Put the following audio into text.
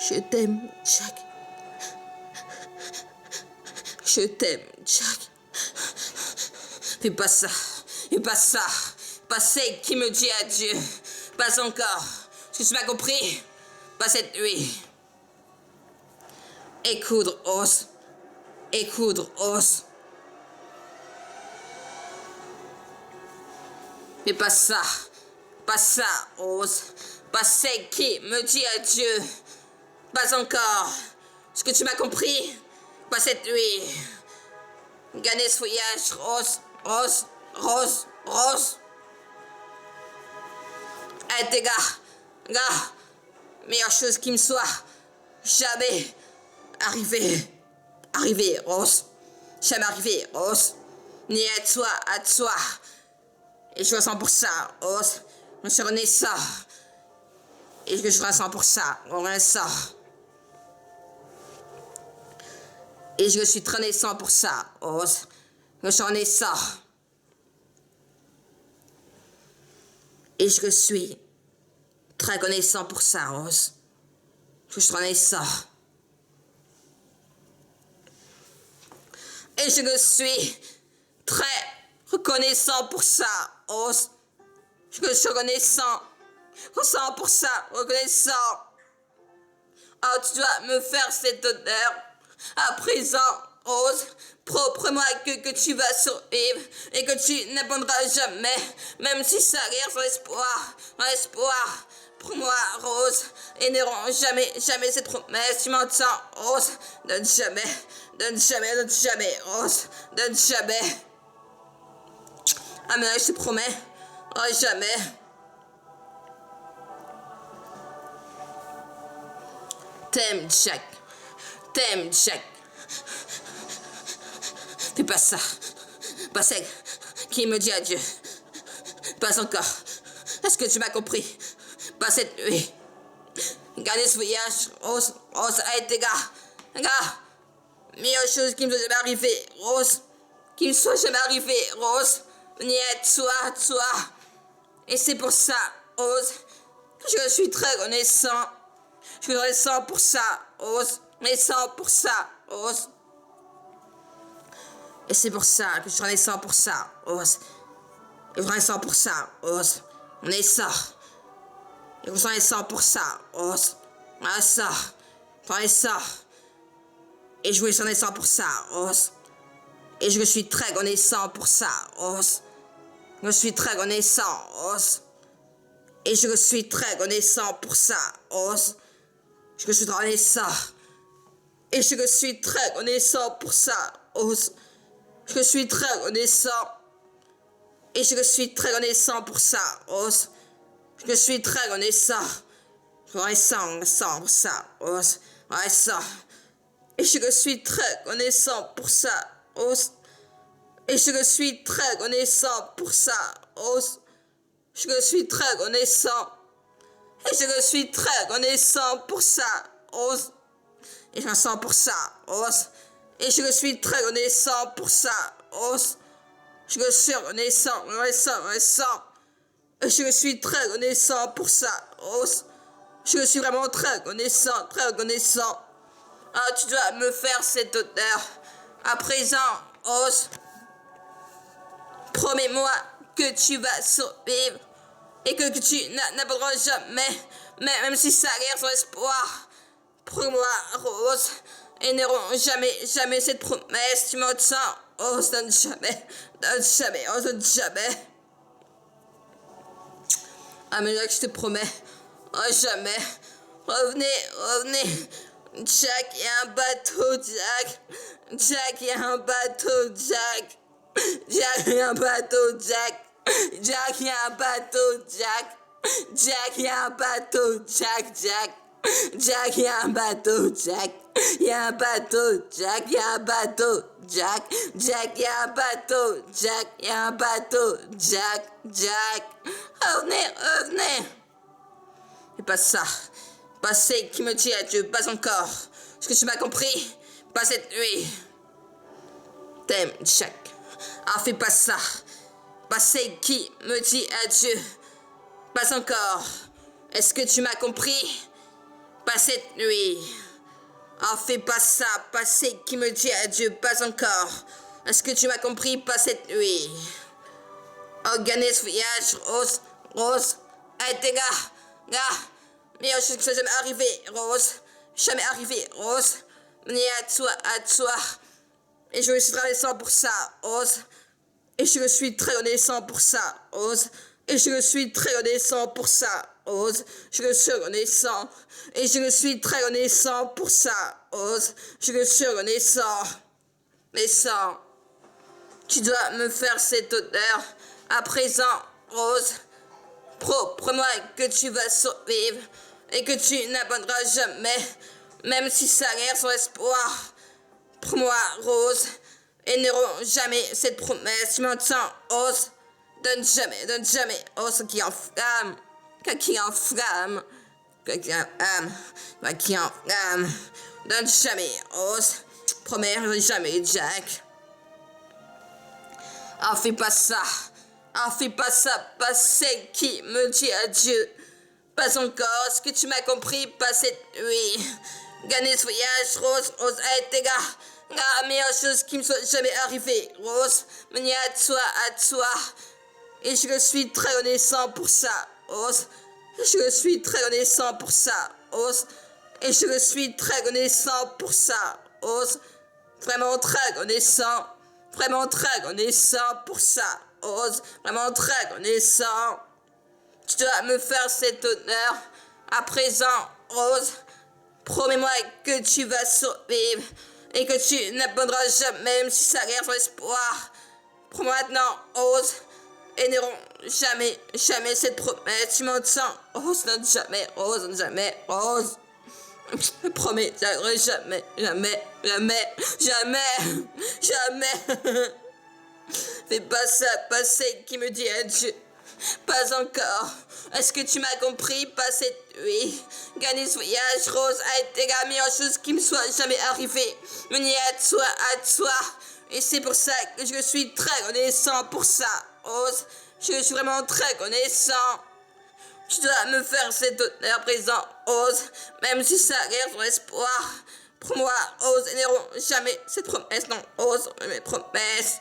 Je t'aime, Jack. Je t'aime, Jack. Fais pas ça. Fais pas ça. Pas celle qui me dit adieu. Pas encore. Est-ce que tu m'as compris? Pas cette nuit. Et coudre os. Et coudre os. Mais pas ça. Pas ça, os. Pas celle qui me dit adieu. Pas encore. Est-ce que tu m'as compris? Pas cette nuit. Gagner ce feuillage rose, rose, rose, rose. Hey, tes gars, meilleure chose qui me soit jamais arrivé, Rose. Jamais arrivé, Rose. Ni à toi. Et je ressens pour ça, Rose. Je suis renaissant. Et je ressens pour ça, renaissant. Et je suis très naissant pour ça, Rose. Je suis renaissant. Et je suis très reconnaissant pour ça, Rose. Je suis renaissant. Et je suis très reconnaissant pour ça, Rose. Je suis reconnaissant. Ressens pour ça, reconnaissant. Oh, tu dois me faire cet honneur. À présent, Rose, propre-moi que tu vas survivre et que tu n'abandonneras jamais, même si ça guerre sans espoir. Pour moi, Rose, et ne rends jamais cette promesse. Tu m'entends, Rose? Donne jamais, Rose, donne jamais. Ah, mais là, je te promets, oh, jamais. T'aimes, Jack. Fais pas ça. Pas celle qui me dit adieu. Pas encore. Est-ce que tu m'as compris? Pas cette nuit. Gardez ce voyage. Rose, hey, tes gars. Meilleure chose qui me soit jamais arrivée, Rose. Qui me soit jamais arrivée, Rose. Niet, toi. Et c'est pour ça, Rose, que je suis très reconnaissant. Je suis reconnaissant pour ça, Rose. Reconnaissant pour ça, Rose. Et c'est pour ça que je suis reconnaissant pour ça, Rose. Et reconnaissant pour ça, Rose. On est ça. Et reconnaissant pour ça, Rose. On est ça. Reconnaissant. Et je suis reconnaissant pour ça, Rose. Et je suis très reconnaissant pour ça, Rose. Je suis très reconnaissant, Rose. Et je suis très reconnaissant pour ça, Rose. Je suis reconnaissant. Et je suis très reconnaissant pour ça, Rose. Je suis très reconnaissant. Et je suis très reconnaissant pour ça, Rose. Je suis très reconnaissant. Reconnaissant pour ça, Rose. Reconnaissant. Et je suis très reconnaissant pour ça, Rose. Et je suis très reconnaissant pour ça, Rose. Je suis très reconnaissant. Et je suis très reconnaissant pour ça, Rose. Et je sens pour ça, Rose. Et je suis très reconnaissant pour ça, Rose. Je suis reconnaissant. Et je suis très reconnaissant pour ça, Rose. Je suis vraiment très reconnaissant. Ah, tu dois me faire cet honneur. À présent, Rose, promets-moi que tu vas survivre et que tu n'abandonneras jamais, même si ça guerre sans espoir. Prends-moi, Rose, et ne rends jamais cette promesse. Tu m'entends? Rose, donne jamais, Rose, donne jamais. Ah, mais là, je te promets, oh, jamais. Revenez. Jack, il y a un bateau, Jack. Jack, il y a un bateau, Jack. Jack, il y a un bateau, Jack. Jack, il y a un bateau, Jack. Jack, il y a un bateau, Jack. Jack, il y a un bateau, Jack. Il y a un bateau, Jack. Il y a un bateau, Jack. Jack, il y a un bateau, Jack. Il y a un bateau, Jack. Revenez. Et pas ça. Pas celle qui me dit adieu, pas encore. Est-ce que tu m'as compris? Pas cette nuit. T'aimes, Jack. Ah, fais pas ça. Pas celle qui me dit adieu. Pas encore. Est-ce que tu m'as compris? pas cette nuit. Oh, fais pas ça, pas c'est qui me dit adieu, pas encore. Est-ce que tu m'as compris, pas cette nuit? Oh, gagner ce voyage, Rose, Rose. Hey, tes gars, meilleure chose qui soit jamais arrivé, Rose. Jamais arrivé, Rose. Mais à toi. Et je suis très reconnaissant pour ça, Rose. Et je suis très reconnaissant pour ça, Rose. Et je suis très reconnaissant pour ça, Rose. Je suis reconnaissant. Et je suis très reconnaissant pour ça, Rose. Je suis reconnaissant. Mais ça, tu dois me faire cet honneur. À présent, Rose, promets-moi que tu vas survivre et que tu n'abandonneras jamais, même si ça a l'air sans espoir. Promets-moi, Rose, et n'auront jamais cette promesse. Tu m'entends, Rose? Donne jamais, Rose, qui enflamme, qui enflamme, qui enflamme. Donne jamais, Rose. Promets jamais, Jack. Ah, fais pas ça. Ah, fais pas ça, pas celle qui me dit adieu. Pas encore, est-ce que tu m'as compris? Pas cette nuit. Gagner ce voyage, Rose, Rose, hey, tes gars. La meilleure chose qui me soit jamais arrivée, Rose. Mais à toi. Et je suis très reconnaissant pour ça, Rose. Je suis très reconnaissant pour ça, Rose. Et je suis très reconnaissant pour ça, Rose. Vraiment très reconnaissant. Vraiment très reconnaissant pour ça, Rose. Vraiment très reconnaissant. Tu dois me faire cet honneur. À présent, Rose, promets-moi que tu vas survivre et que tu n'abandonneras jamais, même si ça reste ton espoir. Promets maintenant, Rose, et n'auront jamais cette promesse. Tu m'entends? Rose, non jamais, Rose, jamais, Rose. Je promets, jamais. Fais pas ça, pas celle qui me dit adieu. Pas encore. Est-ce que tu m'as compris? Pas cette nuit. Gagner ce voyage, Rose, a été la meilleure chose qui me soit jamais arrivée. Mais à toi. Et c'est pour ça que je suis très reconnaissant pour ça, Rose. Je suis vraiment très reconnaissant. Tu dois me faire cet honneur présent, Rose, même si ça reste ton espoir. Pour moi, Rose, et n'auront jamais cette promesse, non, Rose, mes promesses.